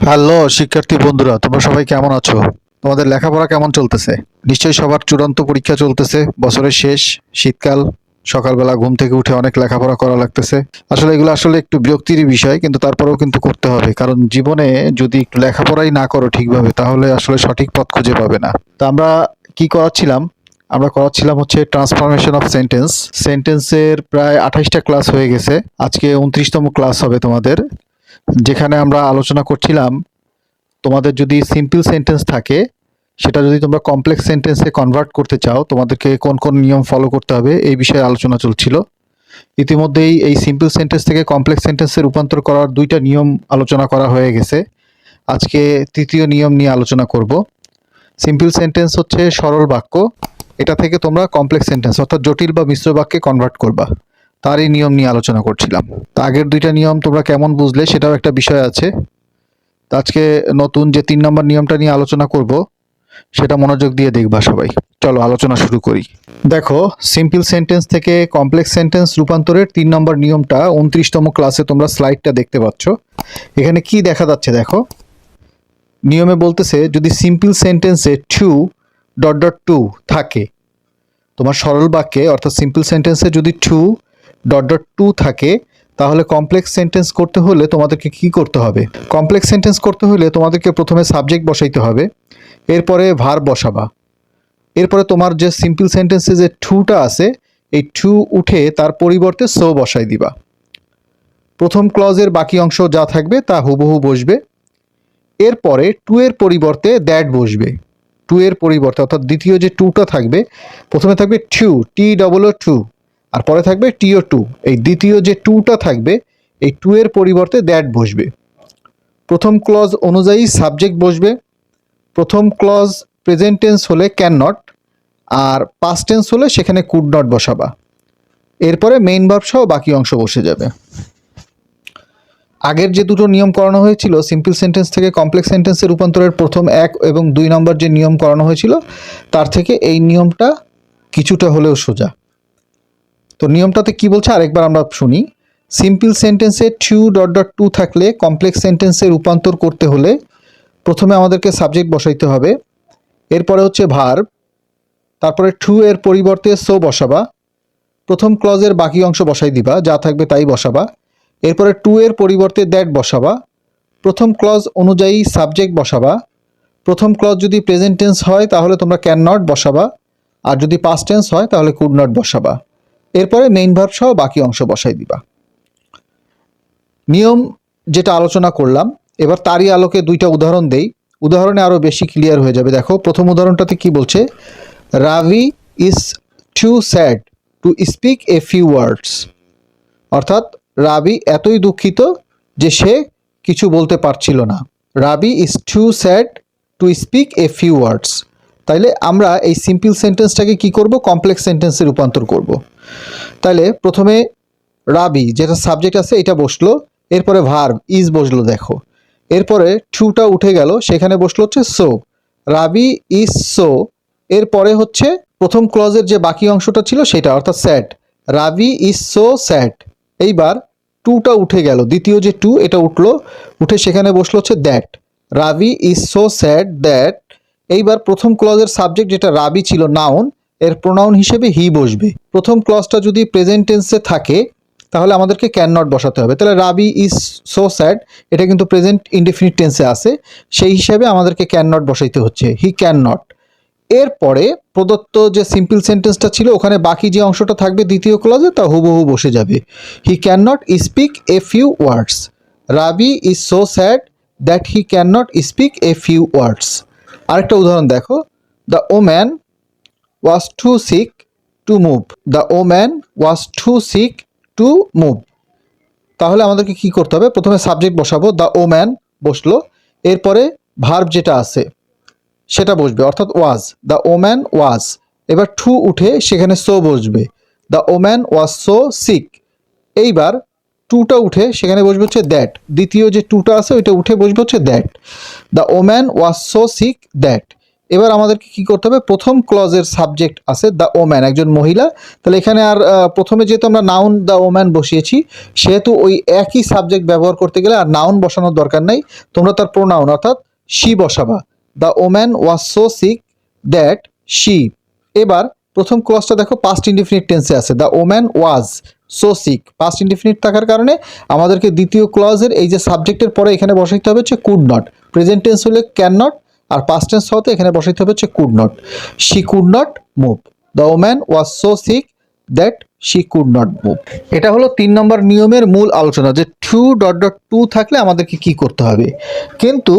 Hello শিক্ষার্থী বন্ধুরা, তোমরা সবাই কেমন আছো? তোমাদের লেখাপড়া কেমন চলতেছে? নিশ্চয়ই সবার চূড়ান্ত পরীক্ষা চলতেছে, বছরের শেষ, শীতকাল। সকালবেলা ঘুম থেকে উঠে অনেক লেখাপড়া করা লাগতেছে। আসলে এগুলো আসলে একটু বিরক্তিরই বিষয়, কিন্তু তারপরেও কিন্তু করতে হবে, কারণ জীবনে যদি একটু লেখাপড়াই না করো ঠিকভাবে, তাহলে আসলে সঠিক পথ খুঁজে পাবে না। তো আমরা কি করাচ্ছিলাম? আমরা করাচ্ছিলাম হচ্ছে ট্রান্সফরমেশন অফ সেন্টেন্স। সেন্টেন্সের প্রায় 28টা ক্লাস হয়ে গেছে, আজকে 29তম ক্লাস হবে তোমাদের, যেখানে আমরা আলোচনা করছিলাম তোমাদের যদি সিম্পল সেন্টেন্স থাকে, সেটা যদি তোমরা কমপ্লেক্স সেন্টেন্সে কনভার্ট করতে চাও, তোমাদেরকে কোন কোন নিয়ম ফলো করতে হবে এই বিষয়ে আলোচনা চলছিল। ইতিমধ্যেই এই সিম্পল সেন্টেন্স থেকে কমপ্লেক্স সেন্টেন্সে রূপান্তর করার দুইটা নিয়ম আলোচনা করা হয়ে গেছে। আজকে তৃতীয় নিয়ম নিয়ে আলোচনা করব। সিম্পল সেন্টেন্স হচ্ছে সরল বাক্য, এটা থেকে তোমরা কমপ্লেক্স সেন্টেন্স অর্থাৎ জটিল বা মিশ্র বাক্যে কনভার্ট করবা, তারই নিয়ম নিয়ে আলোচনা করছিলাম। তা আগের দুইটা নিয়ম তোমরা কেমন বুঝলে সেটাও একটা বিষয় আছে। তো আজকে নতুন যে 3 নম্বর নিয়মটা নিয়ে আলোচনা করব, সেটা মনোযোগ দিয়ে দেখবা সবাই। চলো আলোচনা শুরু করি। দেখো, সিম্পল সেন্টেন্স থেকে কমপ্লেক্স সেন্টেন্স রূপান্তরের 3 নম্বর নিয়মটা 29তম ক্লাসে তোমরা স্লাইডটা দেখতে পাচ্ছ। এখানে কি দেখা যাচ্ছে দেখো, নিয়মে বলতেছে যদি সিম্পল সেন্টেন্সে টু থাকে, তোমার সরল বাক্যে অর্থাৎ সিম্পল সেন্টেন্সে যদি টু থাকে, তাহলে কমপ্লেক্স সেন্টেন্স করতে হলে তোমাদেরকে কি করতে হবে? কমপ্লেক্স সেন্টেন্স করতে হলে তোমাদেরকে প্রথমে সাবজেক্ট বসাইতে হবে, এরপরে ভার্ব বসাবা, এরপরে তোমার যে সিম্পল সেন্টেন্সে যে টুটা আছে, এই টু উঠে তার পরিবর্তে সো বসাই দিবা। প্রথম ক্লজের বাকি অংশ যা থাকবে তা হুবহু বসবে। এরপরে টু এর পরিবর্তে দ্যাট বসবে। টু এর পরিবর্তে অর্থাৎ দ্বিতীয় যে টুটা থাকবে, প্রথমে থাকবে টু, আর পরে থাকবে TO2। এই দ্বিতীয় যে টুটা থাকবে, এই টু এর পরিবর্তে দ্যাট বসবে। প্রথম ক্লজ অনুযায়ী সাবজেক্ট বসবে। প্রথম ক্লজ প্রেজেন্ট টেন্স হলে ক্যান নট, আর পাস্ট টেন্স হলে সেখানে কুড নট বসাবা। এরপরে মেইন ভার্ব সহ বাকি অংশ বসে যাবে। আগের যে দুটো নিয়ম করানো হয়েছিল সিম্পল সেন্টেন্স থেকে কমপ্লেক্স সেন্টেন্সে রূপান্তরের প্রথম 1 এবং 2 নম্বর যে নিয়ম করানো হয়েছিল, তার থেকে এই নিয়মটা কিছুটা হলেও সোজা। তো নিয়মটাতে কি বলছে আরেকবার আমরা শুনি। সিম্পল সেন্টেন্সে টু থাকলে কমপ্লেক্স সেন্টেন্সে রূপান্তর করতে হলে প্রথমে আমাদেরকে সাবজেক্ট বসাইতে হবে, এরপরে হচ্ছে ভার্ব, তারপরে টু এর পরিবর্তে সো বসাবা, প্রথম ক্লজের বাকি অংশ বসাই দিবা, যা থাকবে তাই বসাবা। এরপরে টু এর পরিবর্তে দ্যাট বসাবা, প্রথম ক্লজ অনুযায়ী সাবজেক্ট বসাবা। প্রথম ক্লজ যদি প্রেজেন্ট টেন্স হয় তাহলে তোমরা ক্যান নট বসাবা, আর যদি পাস্ট টেন্স হয় তাহলে কুড নট বসাবা। এরপরে মেইন ভার্ব সহ বাকি অংশ বসাই দিবা। নিয়ম যেটা আলোচনা করলাম, এবার তারই আলোকে দুইটা উদাহরণ দেই, উদাহরণে আরও বেশি ক্লিয়ার হয়ে যাবে। দেখো, প্রথম উদাহরণটাতে কি বলছে, Ravi is too sad to speak a few words. অর্থাৎ রাবি এতই দুঃখিত যে সে কিছু বলতে পারছিল না। Ravi is too sad to speak a few words. তাইলে আমরা এই সিম্পল সেন্টেন্সটাকে কি করব? কমপ্লেক্স সেন্টেন্সে রূপান্তর করব। তাইলে প্রথমে রাবি যেটা সাবজেক্ট আছে এটা বসলো, এরপরে ভার্ব ইজ বসলো দেখো, এরপরে টুটা উঠে গেল, সেখানে বসলো হচ্ছে সো। রাবি ইজ সো, এরপরে হচ্ছে প্রথম ক্লজের যে বাকি অংশটা ছিল সেটা অর্থাৎ sad. Rabi is so sad. এইবার টুটা উঠে গেল, দ্বিতীয় যে টু এটা উঠলো, উঠে সেখানে বসলো হচ্ছে that. Rabi is so sad that. এইবার প্রথম ক্লজের সাবজেক্ট যেটা রাবি ছিল নাউন, এর প্রোনাউন হিসেবে হি বসবে। প্রথম ক্লজটা যদি প্রেজেন্ট টেন্সে থাকে তাহলে আমাদেরকে ক্যান নট বসাতে হবে। তাহলে রাবি ইজ সো স্যাড এটা কিন্তু প্রেজেন্ট ইনডেফিনিট টেন্সে আছে, সেই হিসাবে আমাদেরকে ক্যান নট বসাইতে হচ্ছে, হি ক্যান নট। এরপরে প্রদত্ত যে সিম্পল সেন্টেন্সটা ছিল ওখানে বাকি যে অংশটা থাকবে দ্বিতীয় ক্লজে তা হুবহু বসে যাবে। He can not speak a few words. Rabi is so sad that he can not speak a few words. আরেকটা উদাহরণ দেখো, the woman was too sick to move. The woman was too sick to move. তাহলে আমাদেরকে কি করতে হবে? প্রথমে subject বসাবো, দ্য ওম্যান বসলো, এরপরে ভার্ব যেটা আছে সেটা বসবে অর্থাৎ ওয়াজ, দ্য ওম্যান ওয়াজ। এবার টু উঠে সেখানে সো বসবে, the woman was so sick. এইবার টুটা উঠে সেখানে বসবে হচ্ছে দ্যাট, দ্বিতীয় যে টুটা আছে ওইটা উঠে বসবে হচ্ছে that, the woman was so sick that. এবার আমাদেরকে কি করতে হবে, প্রথম ক্লজের সাবজেক্ট আছে দ্য ওম্যান, একজন মহিলা। তাহলে এখানে আর প্রথমে যেহেতু আমরা নাউন দ্য ওম্যান বসিয়েছি, সেহেতু ওই একই সাবজেক্ট ব্যবহার করতে গেলে আর নাউন বসানোর দরকার নেই, তোমরা তার প্রোনাউন অর্থাৎ শি বসাবা। The woman was so sick that she. এবার প্রথম ক্লজটা দেখো পাস্ট ইনডিফিনিট টেন্সে আছে, the woman was so sick, past indefinite থাকার কারণে আমাদেরকে দ্বিতীয় ক্লজের এই যে সাবজেক্টের পরে এখানে বসাইতে হবে হচ্ছে কুড নট। প্রেজেন্ট টেন্স হলে ক্যান নট, আর পাস্ট টেন্স হতে এখানে বসাইতে হবে হচ্ছে could not. She could not move, the woman was so sick that she could not move. এটা হলো 3 নম্বর নিয়মের মূল আলোচনা, যে টু থাকলে আমাদেরকে কি করতে হবে। কিন্তু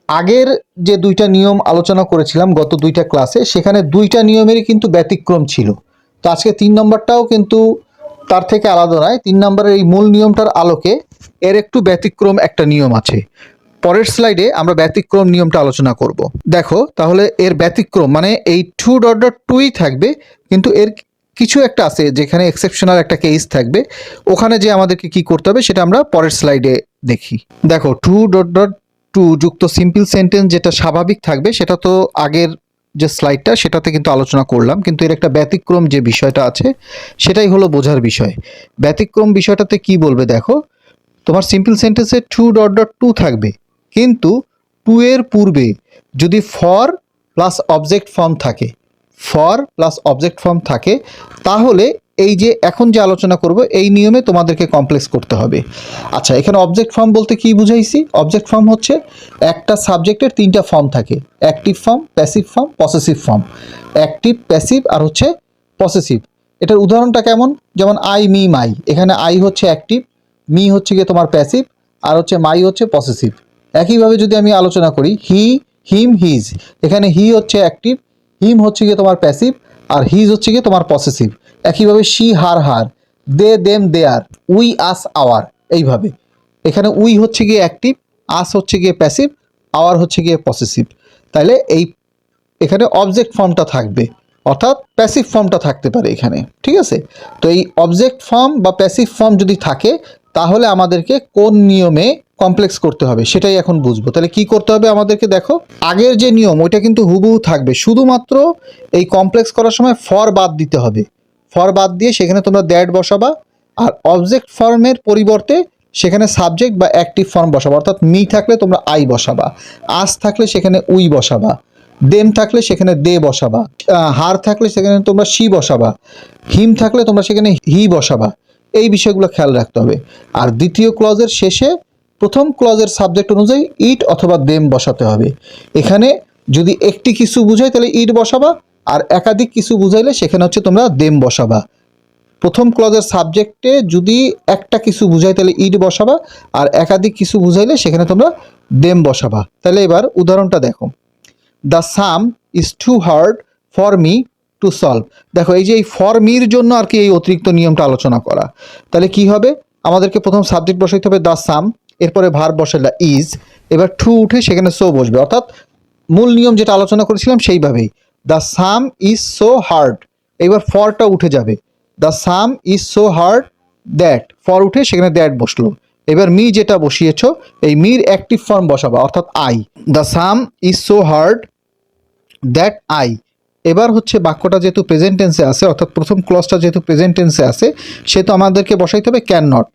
আগের যে 2টা নিয়ম আলোচনা করেছিলাম গত 2টা ক্লাসে, সেখানে 2টা নিয়মেরই কিন্তু ব্যতিক্রম ছিল। তো আজকে 3 নম্বরটাও কিন্তু তার থেকে আলাদা নয়। 3 নম্বরের এই মূল নিয়মটার আলোকে এর একটু ব্যতিক্রম একটা নিয়ম আছে। পরের স্লাইডে আমরা ব্যতিক্রম নিয়মটা আলোচনা করব। দেখো তাহলে এর ব্যতিক্রম মানে এই টুই থাকবে, কিন্তু এর কিছু একটা আছে যেখানে এক্সেপশনাল একটা কেস থাকবে, ওখানে যে আমাদেরকে কি করতে হবে সেটা আমরা পরের স্লাইডে দেখি। দেখো টু যুক্ত সিম্পল সেন্টেন্স যেটা স্বাভাবিক থাকবে সেটা তো আগের যে স্লাইডটা সেটাতে কিন্তু আলোচনা করলাম, কিন্তু এর একটা ব্যতিক্রম যে বিষয়টা আছে সেটাই হলো বোঝার বিষয়। ব্যতিক্রম বিষয়টাতে কি বলবে দেখো, তোমার সিম্পল সেন্টেন্সে টু থাকবে, কিন্তু টু এর পূর্বে যদি ফর প্লাস অবজেক্ট ফর্ম থাকে, ফর প্লাস অবজেক্ট ফর্ম থাকে, তাহলে এই যে এখন যে আলোচনা করব এই নিয়মে তোমাদেরকে কমপ্লেক্স করতে হবে। আচ্ছা, এখানে অবজেক্ট ফর্ম বলতে কি বুঝাইছি? অবজেক্ট ফর্ম হচ্ছে একটা সাবজেক্টের 3টা ফর্ম থাকে, active form, passive form, possessive form. Active, passive আর হচ্ছে পসেসিভ। এটার উদাহরণটা কেমন? যেমন আই, মি, মাই। এখানে আই হচ্ছে অ্যাক্টিভ, মি হচ্ছে গিয়ে তোমার প্যাসিভ, আর হচ্ছে মাই হচ্ছে পসেসিভ। একইভাবে যদি আমি আলোচনা করি হি, হিম, হিজ, এখানে হি হচ্ছে অ্যাক্টিভ, হিম হচ্ছে গিয়ে তোমার প্যাসিভ, আর হিজ হচ্ছে গিয়ে তোমার পসেসিভ। একইভাবে she, her, her, they, them, their, we, us, our. এইভাবে এখানে উই হচ্ছে গিয়ে অ্যাক্টিভ, আস হচ্ছে গিয়ে প্যাসিভ, আওয়ার হচ্ছে গিয়ে পসেসিভ। তাহলে এই এখানে অবজেক্ট ফর্মটা থাকবে, অর্থাৎ প্যাসিভ ফর্মটা থাকতে পারে এখানে, ঠিক আছে? তো এই অবজেক্ট ফর্ম বা প্যাসিভ ফর্ম যদি থাকে, তাহলে আমাদেরকে কোন নিয়মে কমপ্লেক্স করতে হবে সেটাই এখন বুঝবো। তাহলে কি করতে হবে আমাদেরকে, দেখো আগের যে নিয়ম ওইটা কিন্তু হুবহু থাকবে, শুধুমাত্র এই কমপ্লেক্স করার সময় ফর বাদ দিতে হবে। ফর বাদ দিয়ে সেখানে তোমরা দ্যাট বসাবা, আর অবজেক্ট ফর্মের পরিবর্তে সেখানে সাবজেক্ট বা অ্যাক্টিভ ফর্ম বসাবা। অর্থাৎ মি থাকলে তোমরা আই বসাবা, আস থাকলে সেখানে উই বসাবা, দেম থাকলে সেখানে দে বসাবা, হার থাকলে সেখানে তোমরা শি বসাবা, হিম থাকলে তোমরা সেখানে হি বসাবা। এই বিষয়গুলো খেয়াল রাখতে হবে। আর দ্বিতীয় ক্লজের শেষে প্রথম ক্লজের সাবজেক্ট অনুযায়ী ইট অথবা দেম বসাতে হবে। এখানে যদি একটি কিছু বুঝায় তাহলে ইট বসাবা, আর একাধিক কিছু বুঝাইলে সেখানে হচ্ছে তোমরা দেম বসাবা। প্রথম ক্লজের সাবজেক্টে যদি একটা কিছু বুঝায় তাহলে ইট বসাবা, আর একাধিক কিছু বুঝাইলে সেখানে তোমরা দেম বসাবা। তাহলে এবার উদাহরণটা দেখো, the sum is too hard for me to solve. দেখো এই যে এই ফর মির জন্য আর কি এই অতিরিক্ত নিয়মটা আলোচনা করা। তাহলে কি হবে, আমাদেরকে প্রথম সাবজেক্ট বসাইতে হবে দ্য সাম, এরপরে ভার্ব বসাইলা ইজ, এবার টু উঠে সেখানে সো বসবে। অর্থাৎ মূল নিয়ম যেটা আলোচনা করেছিলাম সেইভাবেই, the sum is so hard, এবার ফরটা উঠে যাবে, the sum is so hard that, for উঠে সেখানে দ্যাট বসলো। এবার মি যেটা বসিয়েছো এই মির অ্যাক্টিভ ফর্ম বসাবা, অর্থাৎ I, the sum is so hard that I. এবার হচ্ছে বাক্যটা যেহেতু প্রেজেন্ট টেন্সে আছে, অর্থাৎ প্রথম ক্লজটা যেহেতু প্রেজেন্ট টেন্সে আছে, সেহেতু আমাদেরকে বসাইতে হবে can not.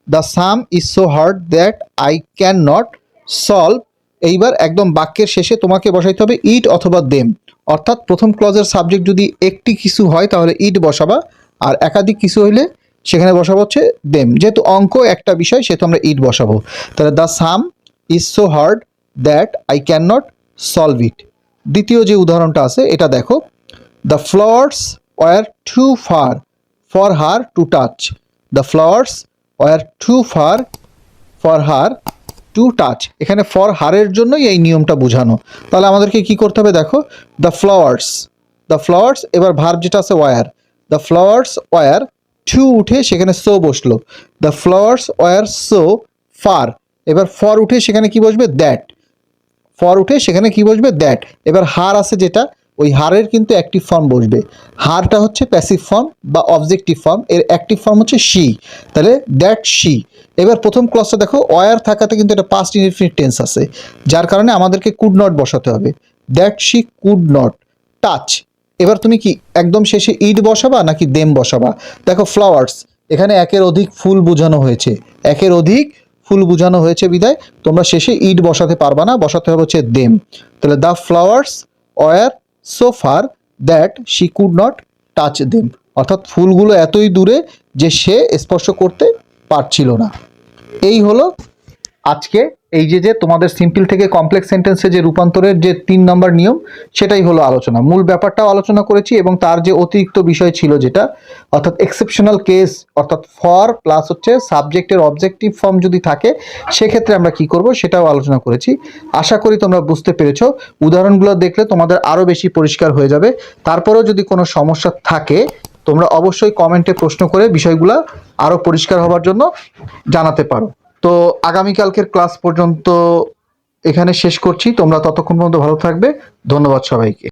The sum is so hard that I can not solve. এইবার একদম বাক্যের শেষে তোমাকে বসাইতে হবে ইট অথবা দেম। অর্থাৎ প্রথম ক্লজের সাবজেক্ট যদি একটি কিছু হয় তাহলে ইট বসাবা, আর একাধিক কিছু হইলে সেখানে বসাবো হচ্ছে দেম। যেহেতু অঙ্ক একটা বিষয় সেহেতু আমরা ইট বসাবো। তাহলে the sum is so hard that I can not solve it. দ্বিতীয় যে উদাহরণটা আছে এটা দেখো, the flowers were too far for her to touch. The flowers were too far for her to touch. এখানে ফর হারের জন্যই এই নিয়মটা বোঝানো। তাহলে আমাদেরকে কি করতে হবে দেখো, দ্য ফ্লাওয়ার্স, এবার ভার্ব যেটা আছে were, the flowers were too উঠে সেখানে সো বসলো, the flowers were so far. এবার ফর উঠে সেখানে কি বসবে, দ্যাট, ফর উঠে সেখানে কি বসবে, দ্যাট। এবার হার আছে যেটা, ওই হারের কিন্তু অ্যাক্টিভ ফর্ম বসবে। হারটা হচ্ছে প্যাসিভ ফর্ম বা অবজেক্টিভ ফর্ম, এর অ্যাক্টিভ ফর্ম হচ্ছে শি, তাহলে দ্যাট শি। এবার প্রথম ক্লজটা দেখো ওয়ার থাকাতে কিন্তু এটা পাস্ট ইনডিফিনিট টেন্স আছে, যার কারণে আমাদেরকে কুড নট বসাতে হবে। That she could not touch. এবার তুমি কি একদম শেষে ইট বসাবা নাকি দেম বসাবা? দেখো ফ্লাওয়ার্স, এখানে একের অধিক ফুল বোঝানো হয়েছে, একের অধিক ফুল বোঝানো হয়েছে বিধায় তোমরা শেষে ইট বসাতে পারবা না, বসাতে হবে হচ্ছে দেম। তাহলে the flowers were so fur that she could not touch them, অর্থাৎ ফুলগুলো এতই দূরে যে সে স্পর্শ করতে পারছিল না। এই হলো আজকে এই যে তোমাদের সিম্পল থেকে কমপ্লেক্স সেন্টেন্সে যে রূপান্তরের যে 3 নম্বর নিয়ম, সেটাই হলো আলোচনা। মূল ব্যাপারটাও আলোচনা করেছি এবং তার যে অতিরিক্ত বিষয় ছিল যেটা, অর্থাৎ এক্সেপশনাল কেস, অর্থাৎ ফর প্লাস হচ্ছে সাবজেক্টের অবজেক্টিভ ফর্ম যদি থাকে সেক্ষেত্রে আমরা কি করব সেটাও আলোচনা করেছি। আশা করি তোমরা বুঝতে পেরেছো। উদাহরণগুলো দেখলে তোমাদের আরও বেশি পরিষ্কার হয়ে যাবে। তারপরেও যদি কোনো সমস্যা থাকে তোমরা অবশ্যই কমেন্টে প্রশ্ন করে বিষয়গুলো আরও পরিষ্কার হওয়ার জন্য জানাতে পারো। তো আগামীকালকের ক্লাস পর্যন্ত এখানে শেষ করছি। তোমরা ততক্ষণ পর্যন্ত ভালো থাকবে। ধন্যবাদ সবাইকে।